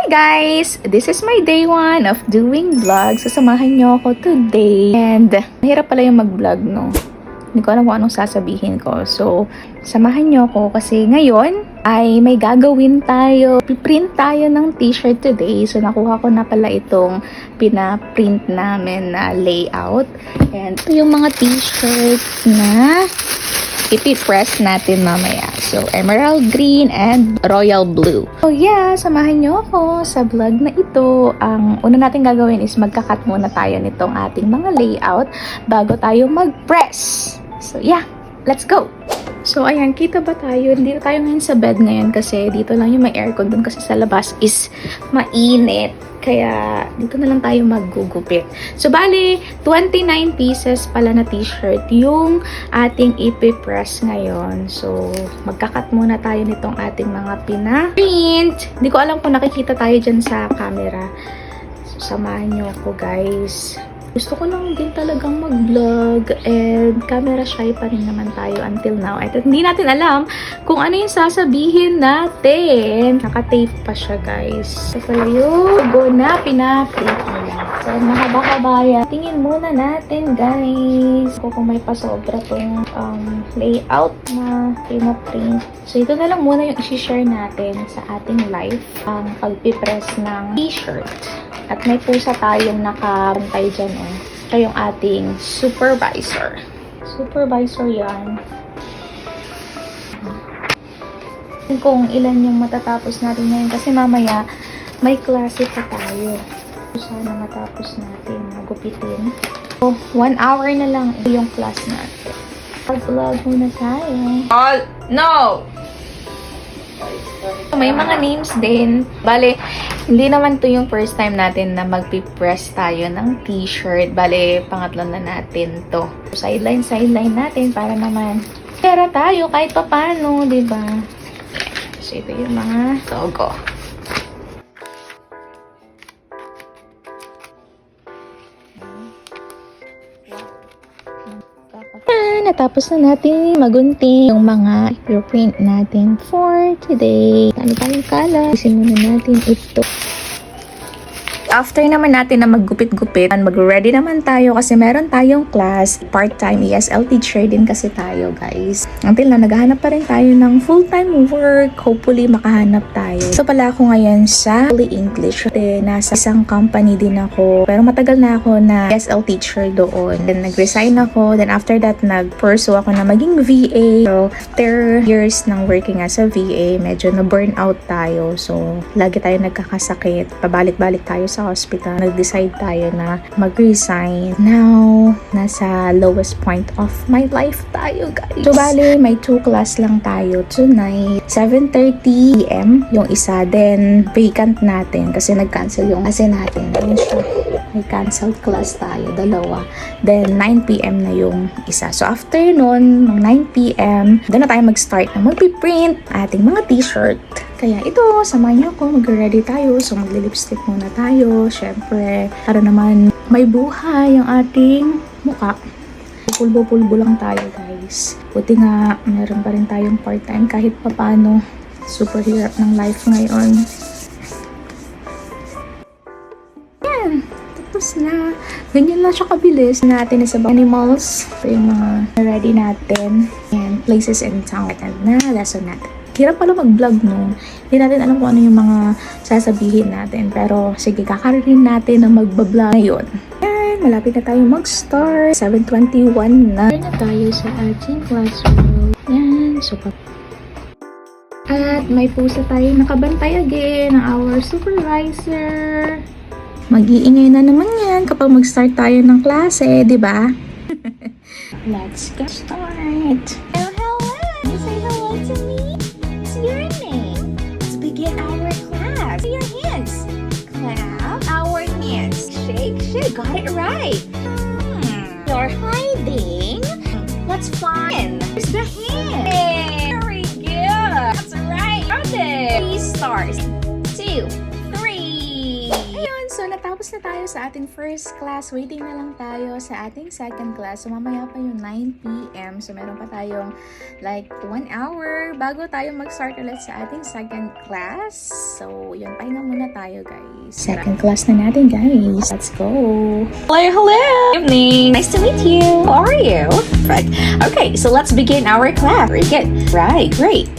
Guys! This is my day 1 of doing vlog. Sasamahan nyo ako today. And mahirap pala yung mag-vlog, no? Hindi ko alam kung anong sasabihin ko. So, samahan nyo ako kasi ngayon ay may gagawin tayo. Piprint tayo ng t-shirt today. So, nakuha ko na pala itong pinaprint namin na layout. And ito yung mga t-shirt na ipipress natin mamaya. So, emerald green and royal blue. So, yeah, samahan nyo ako sa vlog na ito. Ang una natin gagawin is magkakat muna tayo nitong ating mga layout bago tayo mag-press. So, yeah, let's go! So, ayan, kita ba tayo? Dito tayo ngayon sa bed ngayon kasi dito lang yung may aircon dun kasi sa labas is mainit. Kaya, dito na lang tayo maggugupit. So, bali, 29 pieces pala na t-shirt yung ating ipipress ngayon. So, magkakat muna tayo nitong ating mga pina-print. Hindi ko alam kung nakikita tayo dyan sa camera. So, samahan nyo ako, guys. Gusto ko lang din talagang mag-vlog and camera shy pa rin naman tayo until now. At hindi natin alam kung ano yung sasabihin natin. Naka-tape pa siya, guys. So, pala yung logo na pina-print nila. So, mahaba-habaya. Tingin muna natin, guys. Kung may pasobra tong layout na pina-print. So, ito na lang muna yung isi-share natin sa ating live. Ang pagpipress ng t-shirt. At may pusa tayong nakabantay dyan, eh. Siya yung ating supervisor. Supervisor yan. Kung ilan yung matatapos natin ngayon. Kasi mamaya, may klase pa tayo. Sana matapos natin magupitin. So, 1 hour na lang yung class natin. Pag-vlog muna tayo. All, no! May mga names din. Bale, hindi naman to yung first time natin na magpipress tayo ng t-shirt. Bale, pangatlo na natin to. Sideline natin para naman pera tayo kahit papano, diba? So, ito yung mga logo. Natapos na natin magunting yung mga print natin for today. Ano tayong kala? Isin muna natin ito. After naman natin na maggupit-gupit, mag-ready naman tayo kasi meron tayong class. Part-time ESL teacher din kasi tayo, guys. Until na naghahanap pa rin tayo ng full-time work. Hopefully, makahanap tayo. So, pala ako ngayon sa Poly English. Nasa isang company din ako. Pero matagal na ako na ESL teacher doon. Then, nag-resign ako. Then, after that, nag-pursue ako na maging VA. So, after years ng working as a VA, medyo na-burn out tayo. So, lagi tayo nagkakasakit. Pabalik-balik tayo sa hospital. Nag-decide tayo na mag-resign. Now, nasa lowest point of my life tayo, guys. So, bali, may 2 class lang tayo tonight. 7:30 PM yung isa. Then, vacant natin kasi nag-cancel yung kasi natin. Ayun siya. May canceled class tayo, 2. Then, 9 PM na yung isa. So, after nun, ng 9 PM, doon na tayo mag-start na mag-print ating mga t-shirt. Kaya ito, samahan niyo ako, mag-ready tayo. So, magli-lipstick muna tayo. Syempre, para naman may buhay ang ating mukha. Pulbo-pulbo lang tayo, guys. Buti nga, meron pa rin tayong part-time kahit papano. Super hirap ng life ngayon. Yan, tapos na. Ganyan lang siya kabilis natin sa animals. Ito yung mga ready natin. And places in town na lesson natin. Hirap pala mag-vlog, no? Hindi natin alam kung ano yung mga sasabihin natin. Pero, sige, kakaroon natin na magbablog ngayon. Yan, malapit na tayo mag-start. 7:21 na. Na tayo sa ating classroom. Yan, so, at may pusa tayo nakabantay again ng our supervisor. Mag-iingay na naman yan kapag mag-start tayo ng klase, di ba? Let's get started. Hello. You say hello to me? Your name. Let's begin our class. Your hands. Clap our hands. Shake. Got it right. You're hiding. Let's find. Here's the hand. Very good. That's right. Got it. 3 stars. 2, 3. Ayun, so nakatapos na tayo sa ating first class. Waiting na lang tayo sa ating second class. So, mamaya pa yung 9 p.m. So, meron pa tayong like 1 hour bago tayo mag-start ulit sa ating second class. So, yun, pahinga muna tayo, guys. Second class na natin, guys. Let's go! Hello, hello. Evening. Nice to meet you. How are you? Right. Okay, so let's begin our class. Very good. Right, great.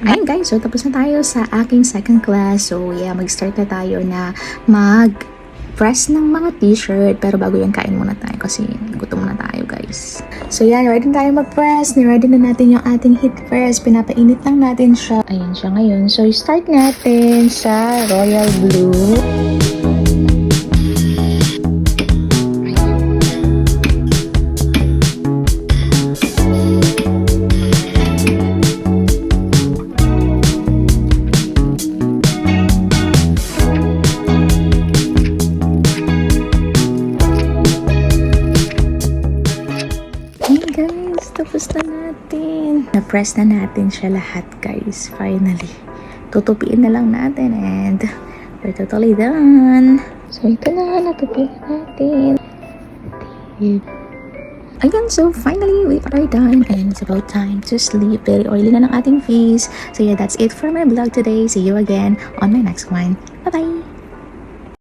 Ayun guys, so tapos na tayo sa aking second class. So yeah, mag-start na tayo na mag-press ng mga t-shirt. Pero bago yan, kain muna tayo kasi gutom na tayo guys. So yeah, ready na tayo mag-press. Ready na natin yung ating heat press. Pinapainit lang natin siya. Ayan siya ngayon. So start natin sa royal blue. Tapos na natin. Na-press na natin siya lahat, guys. Finally. Tutupiin na lang natin and we're totally done. So, ito na. Natupiin na natin. Again, so finally, we are done and it's about time to sleep. Very oily na ng ating face. So, yeah, that's it for my vlog today. See you again on my next one. Bye-bye!